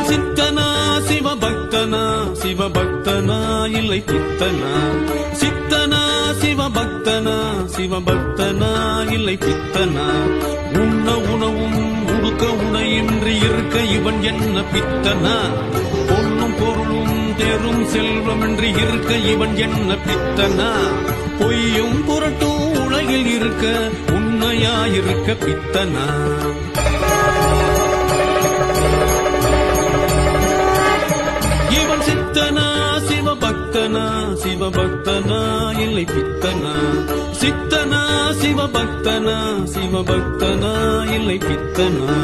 சித்தனா சிவபக்தனா சிவபக்தனா இல்லை பித்தனா சித்தனா சிவபக்தனா சிவபக்தனா இல்லை பித்தனா உண்ண உணவும் உடுக்க உணையின்றி இருக்க இவன் என்ன பித்தனா பொன்னும் பொருளும் தேரும் செல்வமின்றி இருக்க இவன் என்ன பித்தனா பொய்யும் புரட்டும் உலகில் இருக்க உண்மையாயிருக்க பித்தனா இவன் சித்தனா சிவபக்தனா சிவபக்தனா இல்லை பித்தனா சித்தனா சிவபக்தனா சிவபக்தனா இல்லை பித்தனா